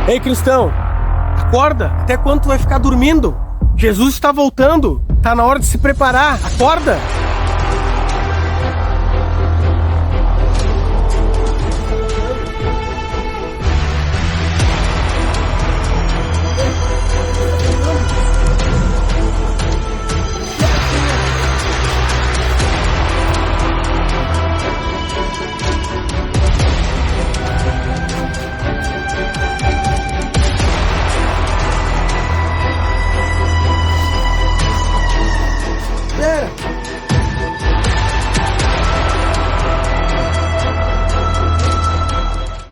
Ei, cristão, acorda. Até quando tu vai ficar dormindo? Jesus está voltando. Tá na hora de se preparar. Acorda.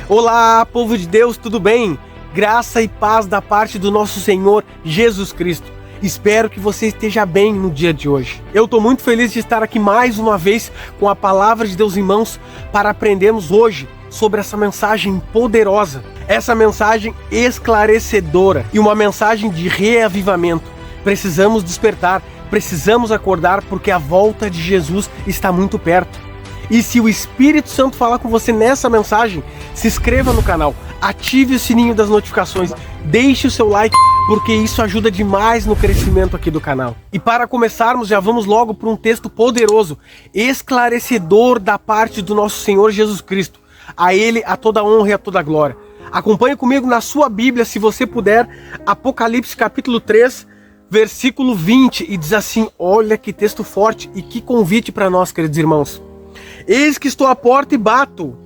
Olá, povo de Deus, tudo bem? Graça e paz da parte do nosso Senhor Jesus Cristo. Espero que você esteja bem no dia de hoje. Eu estou muito feliz de estar aqui mais uma vez com a palavra de Deus em mãos para aprendermos hoje sobre essa mensagem poderosa, essa mensagem esclarecedora e uma mensagem de reavivamento. Precisamos despertar, precisamos acordar porque a volta de Jesus está muito perto. E se o Espírito Santo falar com você nessa mensagem, se inscreva no canal, ative o sininho das notificações, deixe o seu like, porque isso ajuda demais no crescimento aqui do canal. E para começarmos, já vamos logo para um texto poderoso, esclarecedor da parte do nosso Senhor Jesus Cristo. A Ele a toda honra e a toda glória. Acompanhe comigo na sua Bíblia, se você puder, Apocalipse capítulo 3, versículo 20, e diz assim, olha que texto forte e que convite para nós, queridos irmãos. Eis que estou à porta e bato.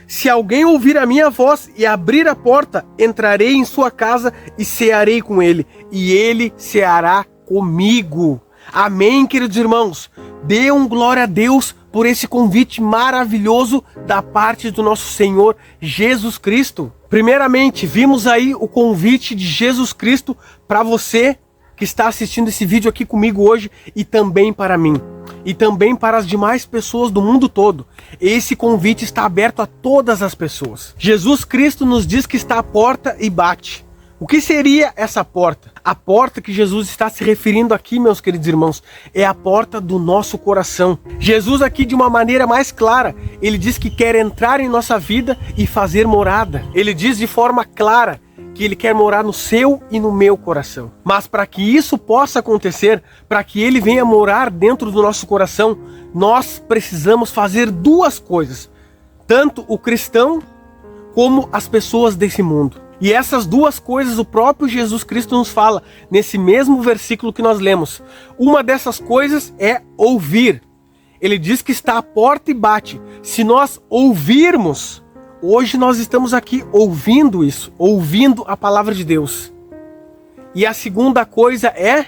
Se alguém ouvir a minha voz e abrir a porta, entrarei em sua casa e cearei com ele, e ele ceará comigo. Amém, queridos irmãos? Dê glória a Deus por esse convite maravilhoso da parte do nosso Senhor Jesus Cristo. Primeiramente, vimos aí o convite de Jesus Cristo para você que está assistindo esse vídeo aqui comigo hoje e também para mim. E também para as demais pessoas do mundo todo. Esse convite está aberto a todas as pessoas. Jesus Cristo nos diz que está à porta e bate. O que seria essa porta? A porta que Jesus está se referindo aqui, meus queridos irmãos, é a porta do nosso coração. Jesus aqui, de uma maneira mais clara, ele diz que quer entrar em nossa vida e fazer morada. Ele diz de forma clara que ele quer morar no seu e no meu coração. Mas para que isso possa acontecer, para que ele venha morar dentro do nosso coração, nós precisamos fazer duas coisas. Tanto o cristão, como as pessoas desse mundo. E essas duas coisas o próprio Jesus Cristo nos fala, nesse mesmo versículo que nós lemos. Uma dessas coisas é ouvir. Ele diz que está à porta e bate. Se nós ouvirmos, hoje nós estamos aqui ouvindo isso, ouvindo a palavra de Deus. E a segunda coisa é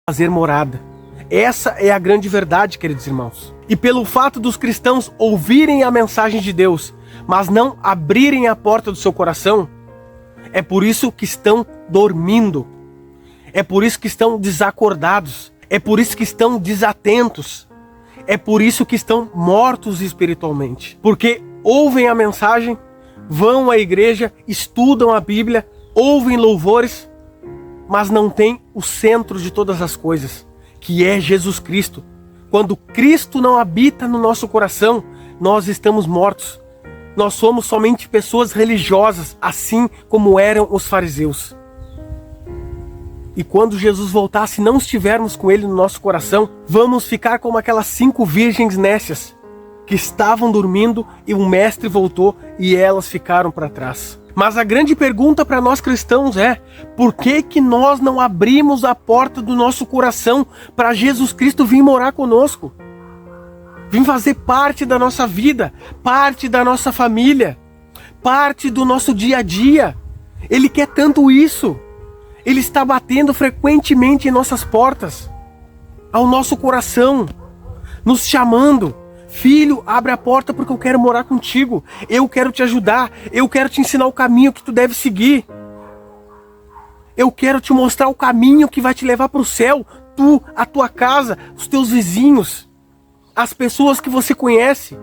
fazer morada. Essa é a grande verdade, queridos irmãos. E pelo fato dos cristãos ouvirem a mensagem de Deus, mas não abrirem a porta do seu coração, é por isso que estão dormindo. É por isso que estão desacordados. É por isso que estão desatentos. É por isso que estão mortos espiritualmente. Porque ouvem a mensagem, vão à igreja, estudam a Bíblia, ouvem louvores, mas não tem o centro de todas as coisas, que é Jesus Cristo. Quando Cristo não habita no nosso coração, nós estamos mortos. Nós somos somente pessoas religiosas, assim como eram os fariseus. e quando Jesus voltar, se não estivermos com Ele no nosso coração, vamos ficar como aquelas 5 virgens nécias que estavam dormindo e o Mestre voltou e elas ficaram para trás. Mas a grande pergunta para nós cristãos é: por que nós não abrimos a porta do nosso coração para Jesus Cristo vir morar conosco? Vir fazer parte da nossa vida, parte da nossa família, parte do nosso dia a dia. Ele quer tanto isso. Ele está batendo frequentemente em nossas portas, ao nosso coração, nos chamando. Filho, abre a porta porque eu quero morar contigo. Eu quero te ajudar. Eu quero te ensinar o caminho que tu deve seguir. Eu quero te mostrar o caminho que vai te levar para o céu. Tu, a tua casa, os teus vizinhos, as pessoas que você conhece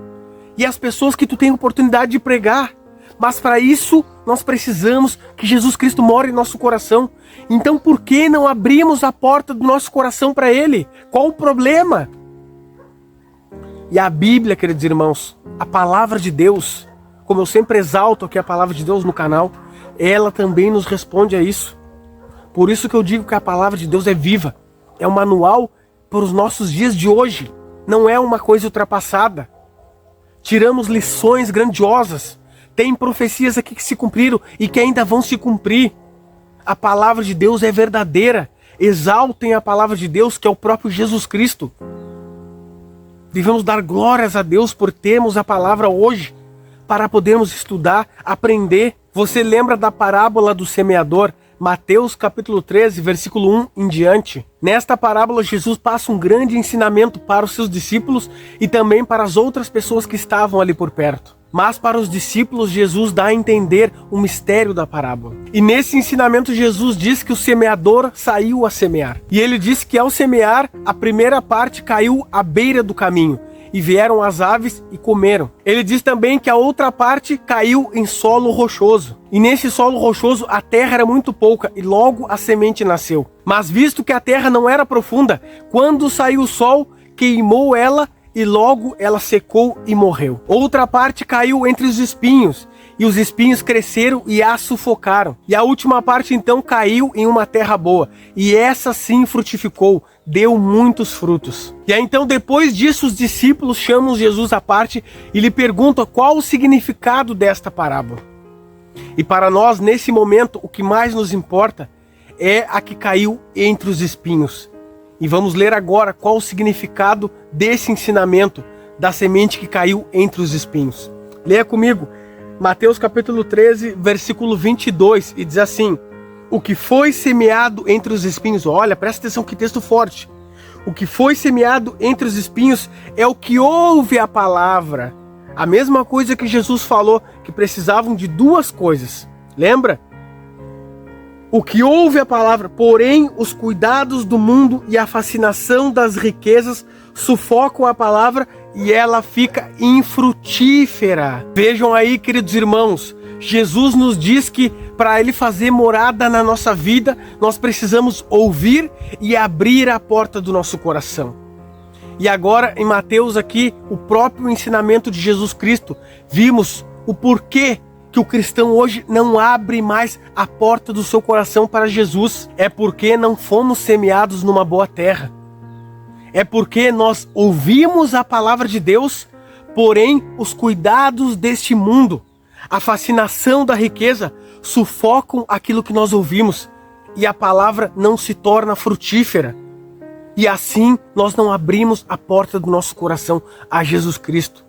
e as pessoas que tu tem oportunidade de pregar. Mas para isso, nós precisamos que Jesus Cristo more em nosso coração. Então por que não abrimos a porta do nosso coração para Ele? Qual o problema? E a Bíblia, queridos irmãos, a palavra de Deus, como eu sempre exalto aqui a palavra de Deus no canal, ela também nos responde a isso. Por isso que eu digo que a palavra de Deus é viva. É um manual para os nossos dias de hoje. Não é uma coisa ultrapassada. Tiramos lições grandiosas. Tem profecias aqui que se cumpriram e que ainda vão se cumprir. A palavra de Deus é verdadeira. Exaltem a palavra de Deus, que é o próprio Jesus Cristo. Devemos dar glórias a Deus por termos a palavra hoje, para podermos estudar, aprender. Você lembra da parábola do semeador? Mateus capítulo 13, versículo 1 em diante. Nesta parábola, Jesus passa um grande ensinamento para os seus discípulos e também para as outras pessoas que estavam ali por perto. Mas para os discípulos, Jesus dá a entender o mistério da parábola. E nesse ensinamento, Jesus diz que o semeador saiu a semear. E ele diz que ao semear, a primeira parte caiu à beira do caminho. E vieram as aves e comeram. Ele diz também que a outra parte caiu em solo rochoso. E nesse solo rochoso, a terra era muito pouca e logo a semente nasceu. Mas visto que a terra não era profunda, quando saiu o sol, queimou ela e logo ela secou e morreu. Outra parte caiu entre os espinhos, e os espinhos cresceram e a sufocaram. E a última parte então caiu em uma terra boa, e essa sim frutificou, deu muitos frutos. E aí então depois disso os discípulos chamam Jesus à parte e lhe perguntam qual o significado desta parábola. E para nós nesse momento o que mais nos importa é a que caiu entre os espinhos. E vamos ler agora qual o significado desse ensinamento da semente que caiu entre os espinhos. Leia comigo, Mateus capítulo 13, versículo 22, e diz assim: o que foi semeado entre os espinhos, olha, presta atenção que texto forte. O que foi semeado entre os espinhos é o que ouve a palavra. A mesma coisa que Jesus falou, que precisavam de 2 coisas. Lembra? O que ouve a palavra, porém os cuidados do mundo e a fascinação das riquezas sufocam a palavra e ela fica infrutífera. Vejam aí, queridos irmãos, Jesus nos diz que para Ele fazer morada na nossa vida, nós precisamos ouvir e abrir a porta do nosso coração. E agora em Mateus aqui, o próprio ensinamento de Jesus Cristo, vimos o porquê que o cristão hoje não abre mais a porta do seu coração para Jesus. É porque não fomos semeados numa boa terra. É porque nós ouvimos a palavra de Deus, porém os cuidados deste mundo, a fascinação da riqueza, sufocam aquilo que nós ouvimos e a palavra não se torna frutífera. E assim nós não abrimos a porta do nosso coração a Jesus Cristo.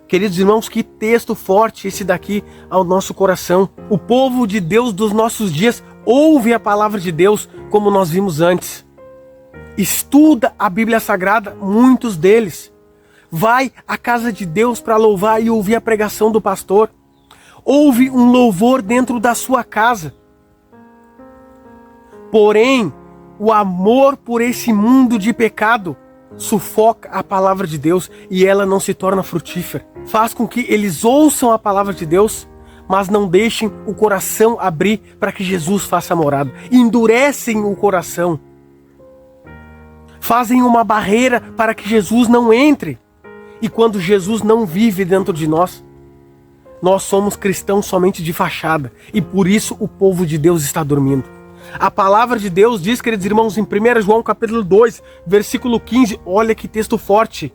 Queridos irmãos, que texto forte esse daqui ao nosso coração. O povo de Deus dos nossos dias ouve a palavra de Deus como nós vimos antes. Estuda a Bíblia Sagrada, muitos deles. Vai à casa de Deus para louvar e ouvir a pregação do pastor. Ouve um louvor dentro da sua casa. Porém, o amor por esse mundo de pecado sufoca a palavra de Deus e ela não se torna frutífera. Faz com que eles ouçam a palavra de Deus, mas não deixem o coração abrir para que Jesus faça morada. Endurecem o coração. Fazem uma barreira para que Jesus não entre. E quando Jesus não vive dentro de nós, nós somos cristãos somente de fachada. E por isso o povo de Deus está dormindo. A palavra de Deus diz, queridos irmãos, em 1 João capítulo 2, versículo 15, olha que texto forte.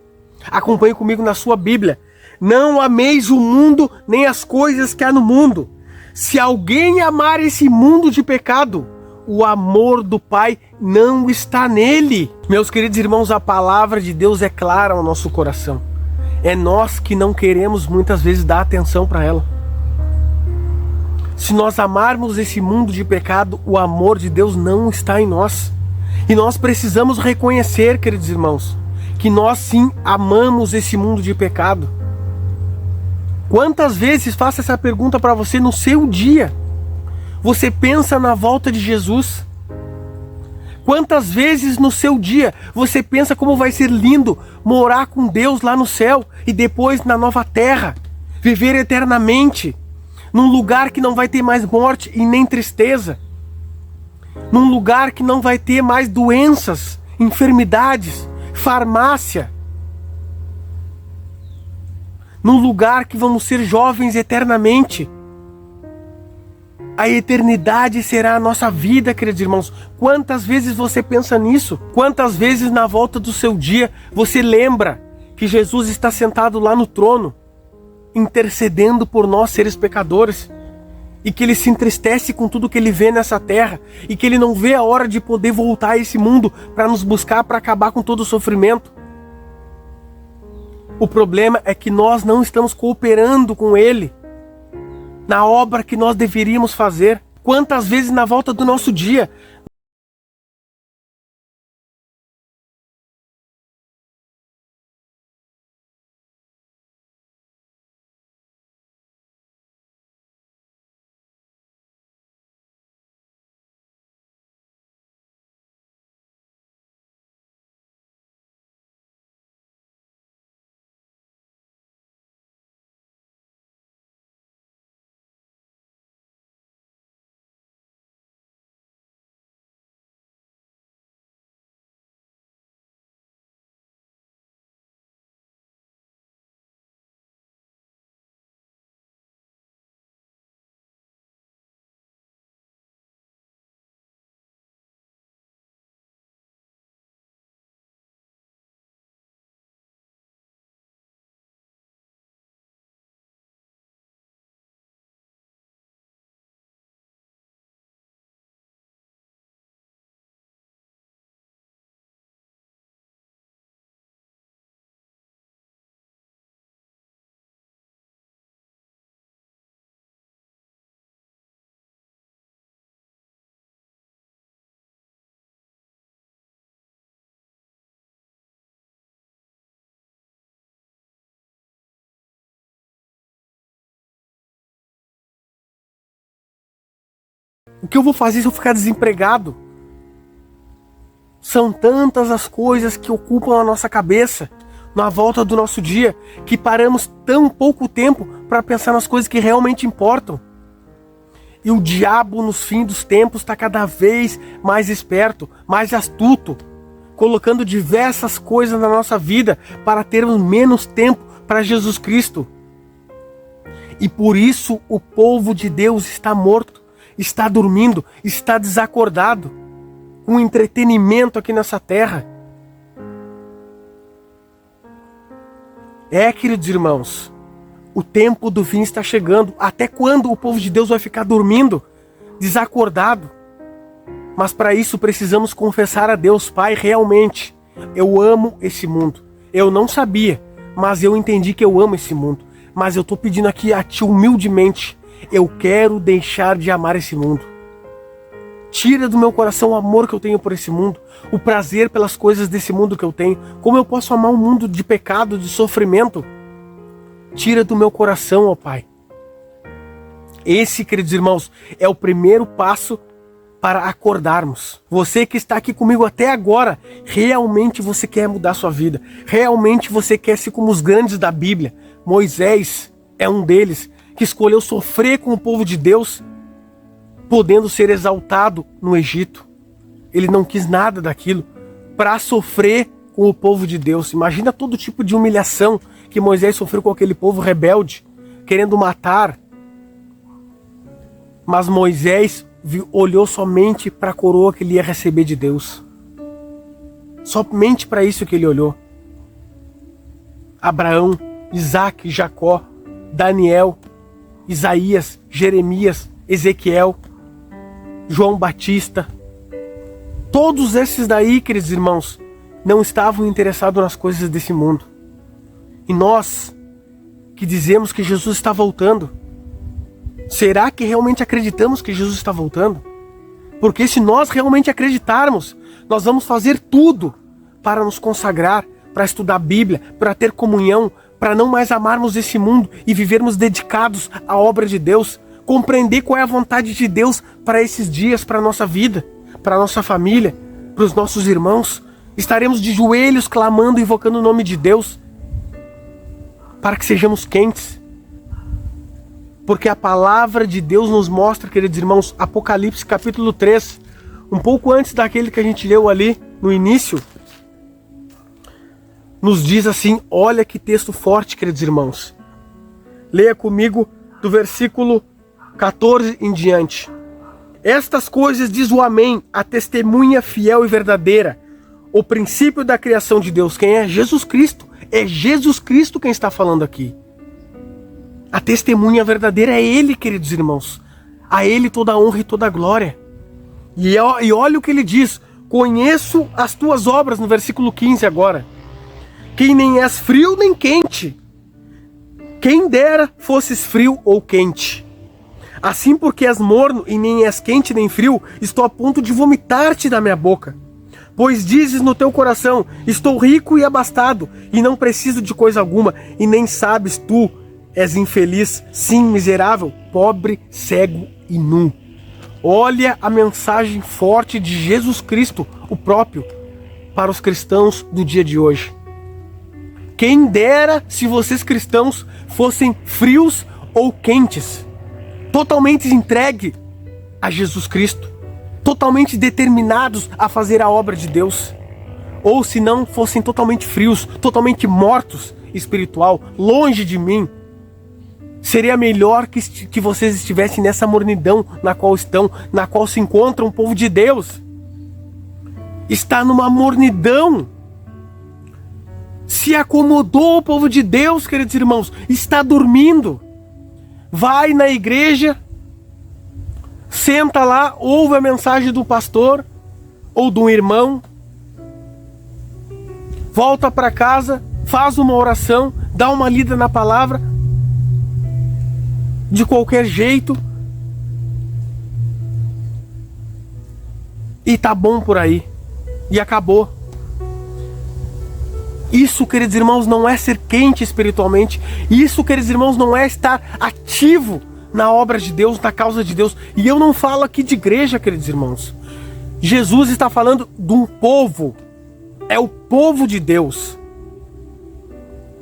Acompanhe comigo na sua Bíblia. Não ameis o mundo, nem as coisas que há no mundo. Se alguém amar esse mundo de pecado, o amor do Pai não está nele. Meus queridos irmãos, a palavra de Deus é clara ao nosso coração. É nós que não queremos muitas vezes dar atenção para ela. Se nós amarmos esse mundo de pecado, o amor de Deus não está em nós. E nós precisamos reconhecer, queridos irmãos, que nós sim amamos esse mundo de pecado. Quantas vezes, faço essa pergunta para você no seu dia, você pensa na volta de Jesus? Quantas vezes no seu dia você pensa como vai ser lindo morar com Deus lá no céu e depois na nova terra, viver eternamente, num lugar que não vai ter mais morte e nem tristeza, num lugar que não vai ter mais doenças, enfermidades, farmácia, num lugar que vamos ser jovens eternamente. A eternidade será a nossa vida, queridos irmãos. Quantas vezes você pensa nisso? Quantas vezes na volta do seu dia você lembra que Jesus está sentado lá no trono, intercedendo por nós, seres pecadores, e que ele se entristece com tudo que ele vê nessa terra, e que ele não vê a hora de poder voltar a esse mundo para nos buscar, para acabar com todo o sofrimento? O problema é que nós não estamos cooperando com ele na obra que nós deveríamos fazer. Quantas vezes na volta do nosso dia o que eu vou fazer se eu ficar desempregado? São tantas as coisas que ocupam a nossa cabeça na volta do nosso dia, que paramos tão pouco tempo para pensar nas coisas que realmente importam. E o diabo nos fins dos tempos está cada vez mais esperto, mais astuto, colocando diversas coisas na nossa vida para termos menos tempo para Jesus Cristo. E por isso o povo de Deus está morto, está dormindo, está desacordado, com entretenimento aqui nessa terra. Queridos irmãos, o tempo do fim está chegando. Até quando o povo de Deus vai ficar dormindo, desacordado? Mas para isso precisamos confessar a Deus: Pai, realmente, eu amo esse mundo. Eu não sabia, mas eu entendi que eu amo esse mundo. Mas eu estou pedindo aqui a Ti humildemente: eu quero deixar de amar esse mundo. Tira do meu coração o amor que eu tenho por esse mundo, o prazer pelas coisas desse mundo que eu tenho. Como eu posso amar um mundo de pecado, de sofrimento? Tira do meu coração, ó Pai. Esse, queridos irmãos, é o primeiro passo para acordarmos. Você que está aqui comigo até agora, realmente você quer mudar sua vida. Realmente você quer ser como os grandes da Bíblia. Moisés é um deles, que escolheu sofrer com o povo de Deus, podendo ser exaltado no Egito. Ele não quis nada daquilo para sofrer com o povo de Deus. Imagina todo tipo de humilhação que Moisés sofreu com aquele povo rebelde, querendo matar. Mas Moisés olhou somente para a coroa que ele ia receber de Deus. Somente para isso que ele olhou. Abraão, Isaac, Jacó, Daniel, Isaías, Jeremias, Ezequiel, João Batista. Todos esses daí, queridos irmãos, não estavam interessados nas coisas desse mundo. E nós, que dizemos que Jesus está voltando, será que realmente acreditamos que Jesus está voltando? Porque se nós realmente acreditarmos, nós vamos fazer tudo para nos consagrar, para estudar a Bíblia, para ter comunhão, para não mais amarmos esse mundo e vivermos dedicados à obra de Deus, compreender qual é a vontade de Deus para esses dias, para a nossa vida, para a nossa família, para os nossos irmãos. Estaremos de joelhos clamando, invocando o nome de Deus, para que sejamos quentes. Porque a palavra de Deus nos mostra, queridos irmãos, Apocalipse capítulo 3, um pouco antes daquele que a gente leu ali no início, nos diz assim, olha que texto forte, queridos irmãos. Leia comigo do versículo 14 em diante. Estas coisas diz o Amém, a testemunha fiel e verdadeira, o princípio da criação de Deus. Quem é? Jesus Cristo. É Jesus Cristo quem está falando aqui. A testemunha verdadeira é Ele, queridos irmãos. A Ele toda a honra e toda a glória. E olha o que Ele diz. Conheço as tuas obras, no versículo 15 agora. Que nem és frio nem quente. Quem dera fosses frio ou quente. Assim porque és morno e nem és quente nem frio, estou a ponto de vomitar-te da minha boca. Pois dizes no teu coração, estou rico e abastado, e não preciso de coisa alguma, e nem sabes tu, és infeliz, sim, miserável, pobre, cego e nu. Olha a mensagem forte de Jesus Cristo, o próprio, para os cristãos do dia de hoje. Quem dera se vocês cristãos fossem frios ou quentes, totalmente entregue a Jesus Cristo, totalmente determinados a fazer a obra de Deus, ou se não fossem totalmente frios, totalmente mortos espiritual, longe de mim. Seria melhor que vocês estivessem nessa mornidão na qual estão, na qual se encontra o povo de Deus. Está numa mornidão. Se acomodou o povo de Deus, queridos irmãos, está dormindo. Vai na igreja, senta lá, ouve a mensagem do pastor ou do irmão, volta para casa, faz uma oração, dá uma lida na palavra, de qualquer jeito, e tá bom por aí, e acabou. Isso, queridos irmãos, não é ser quente espiritualmente. Isso, queridos irmãos, não é estar ativo na obra de Deus, na causa de Deus. E eu não falo aqui de igreja, queridos irmãos. Jesus está falando de um povo. É o povo de Deus.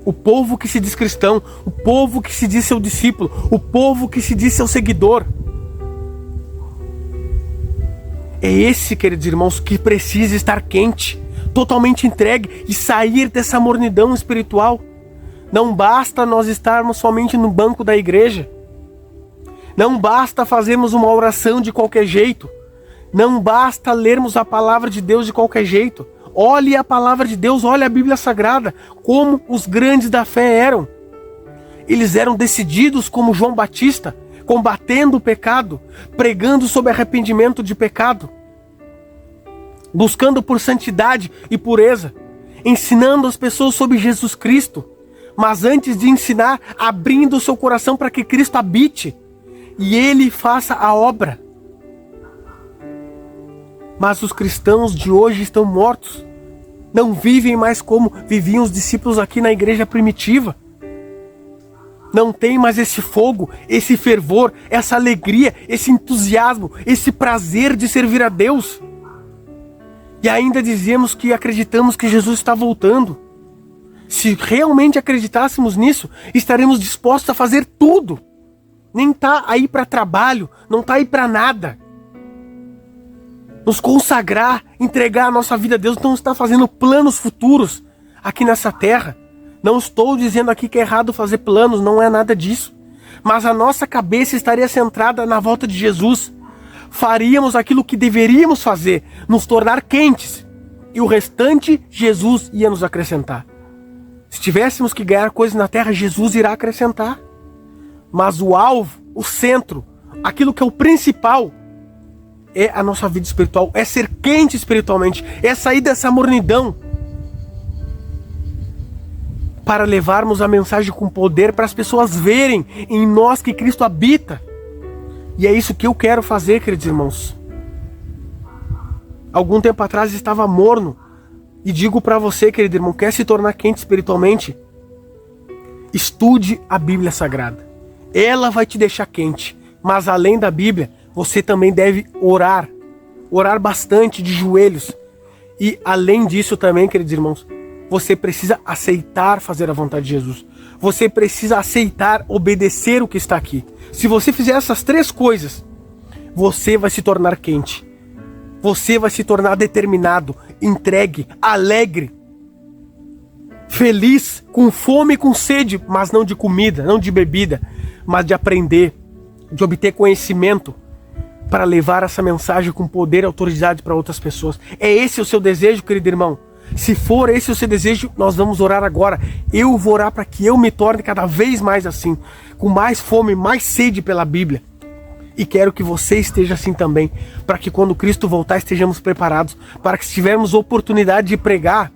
O povo que se diz cristão. O povo que se diz seu discípulo. O povo que se diz seu seguidor. É esse, queridos irmãos, que precisa estar quente, totalmente entregue e sair dessa mornidão espiritual. Não basta nós estarmos somente no banco da igreja. Não basta fazermos uma oração de qualquer jeito. Não basta lermos a palavra de Deus de qualquer jeito. Olhe a palavra de Deus, olhe a Bíblia Sagrada, como os grandes da fé eram. Eles eram decididos como João Batista, combatendo o pecado, pregando sobre arrependimento de pecado, buscando por santidade e pureza, ensinando as pessoas sobre Jesus Cristo, mas antes de ensinar, abrindo o seu coração para que Cristo habite e Ele faça a obra. Mas os cristãos de hoje estão mortos, não vivem mais como viviam os discípulos aqui na igreja primitiva. Não tem mais esse fogo, esse fervor, essa alegria, esse entusiasmo, esse prazer de servir a Deus. E ainda dizemos que acreditamos que Jesus está voltando. Se realmente acreditássemos nisso, estaremos dispostos a fazer tudo. Nem tá aí para trabalho, não tá aí para nada. Nos consagrar, entregar a nossa vida a Deus, não está fazendo planos futuros aqui nessa terra. Não estou dizendo aqui que é errado fazer planos, não é nada disso. Mas a nossa cabeça estaria centrada na volta de Jesus. faríamos aquilo que deveríamos fazer, nos tornar quentes, e o restante Jesus ia nos acrescentar. Se tivéssemos que ganhar coisas na terra, Jesus irá acrescentar. Mas o alvo, o centro, aquilo que é o principal, é a nossa vida espiritual, é ser quente espiritualmente, é sair dessa mornidão, para levarmos a mensagem com poder, para as pessoas verem em nós que Cristo habita. E é isso que eu quero fazer, queridos irmãos. Algum tempo atrás estava morno, e digo para você, querido irmão, quer se tornar quente espiritualmente? Estude a Bíblia Sagrada. Ela vai te deixar quente, mas além da Bíblia, você também deve orar bastante de joelhos. E além disso também, queridos irmãos, você precisa aceitar fazer a vontade de Jesus. Você precisa aceitar obedecer o que está aqui. Se você fizer essas 3 coisas, você vai se tornar quente. Você vai se tornar determinado, entregue, alegre, feliz, com fome e com sede, mas não de comida, não de bebida, mas de aprender, de obter conhecimento, para levar essa mensagem com poder e autoridade para outras pessoas. É esse o seu desejo, querido irmão? Se for esse o seu desejo, nós vamos orar agora. Eu vou orar para que eu me torne cada vez mais assim, com mais fome, mais sede pela Bíblia. E quero que você esteja assim também, para que quando Cristo voltar estejamos preparados, para que se tivermos oportunidade de pregar,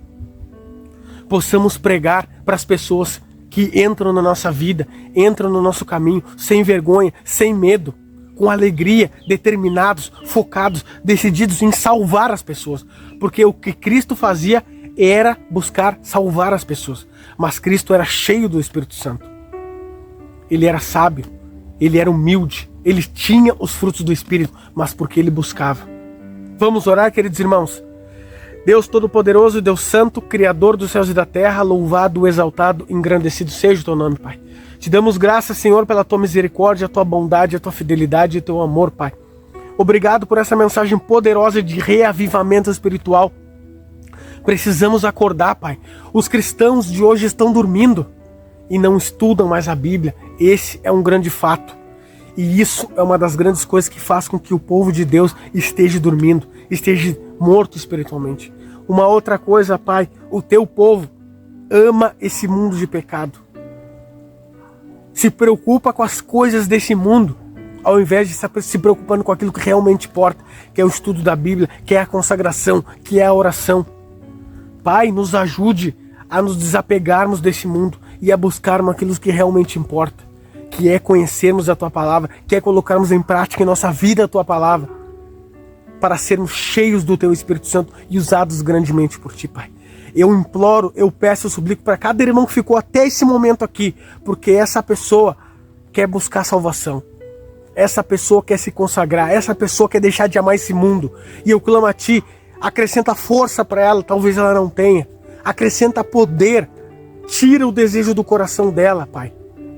possamos pregar para as pessoas que entram na nossa vida, entram no nosso caminho, sem vergonha, sem medo, com alegria, determinados, focados, decididos em salvar as pessoas. Porque o que Cristo fazia era buscar salvar as pessoas. Mas Cristo era cheio do Espírito Santo. Ele era sábio, ele era humilde, ele tinha os frutos do Espírito, mas porque ele buscava. Vamos orar, queridos irmãos? Deus Todo-Poderoso, Deus Santo, Criador dos céus e da terra, louvado, exaltado, engrandecido seja o teu nome, Pai. Te damos graças, Senhor, pela tua misericórdia, a tua bondade, a tua fidelidade e o teu amor, Pai. Obrigado por essa mensagem poderosa de reavivamento espiritual. Precisamos acordar, Pai. Os cristãos de hoje estão dormindo e não estudam mais a Bíblia. Esse é um grande fato. E isso é uma das grandes coisas que faz com que o povo de Deus esteja dormindo, esteja morto espiritualmente. Uma outra coisa, Pai, o teu povo ama esse mundo de pecado. Se preocupa com as coisas desse mundo, ao invés de estar se preocupando com aquilo que realmente importa, que é o estudo da Bíblia, que é a consagração, que é a oração. Pai, nos ajude a nos desapegarmos desse mundo e a buscarmos aquilo que realmente importa, que é conhecermos a Tua Palavra, que é colocarmos em prática em nossa vida a Tua Palavra, para sermos cheios do Teu Espírito Santo e usados grandemente por Ti, Pai. Eu imploro, eu peço, eu suplico para cada irmão que ficou até esse momento aqui, porque essa pessoa quer buscar salvação, essa pessoa quer se consagrar, essa pessoa quer deixar de amar esse mundo, e eu clamo a Ti, acrescenta força para ela, talvez ela não tenha, acrescenta poder, tira o desejo do coração dela, Pai,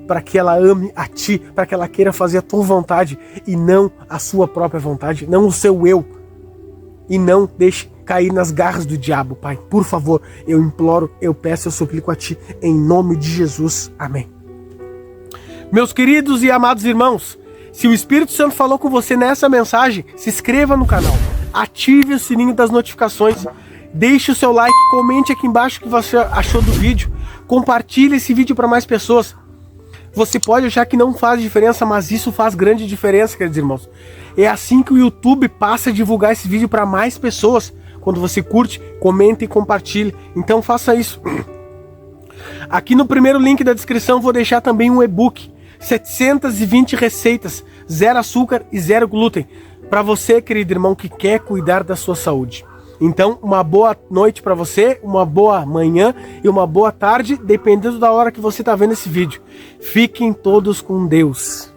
para que ela ame a Ti, para que ela queira fazer a Tua vontade e não a sua própria vontade, não o seu eu, e não deixe cair nas garras do diabo, Pai. Por favor, eu imploro, eu peço, eu suplico a Ti, em nome de Jesus. Amém. Meus queridos e amados irmãos, se o Espírito Santo falou com você nessa mensagem, se inscreva no canal, ative o sininho das notificações, deixe o seu like, comente aqui embaixo o que você achou do vídeo, compartilhe esse vídeo para mais pessoas. Você pode achar que não faz diferença, mas isso faz grande diferença, queridos irmãos. É assim que o YouTube passa a divulgar esse vídeo para mais pessoas. Quando você curte, comenta e compartilha. Então faça isso. Aqui no primeiro link da descrição vou deixar também um e-book. 720 receitas, 0 açúcar e 0 glúten. Para você, querido irmão, que quer cuidar da sua saúde. Então, uma boa noite para você, uma boa manhã e uma boa tarde, dependendo da hora que você está vendo esse vídeo. Fiquem todos com Deus.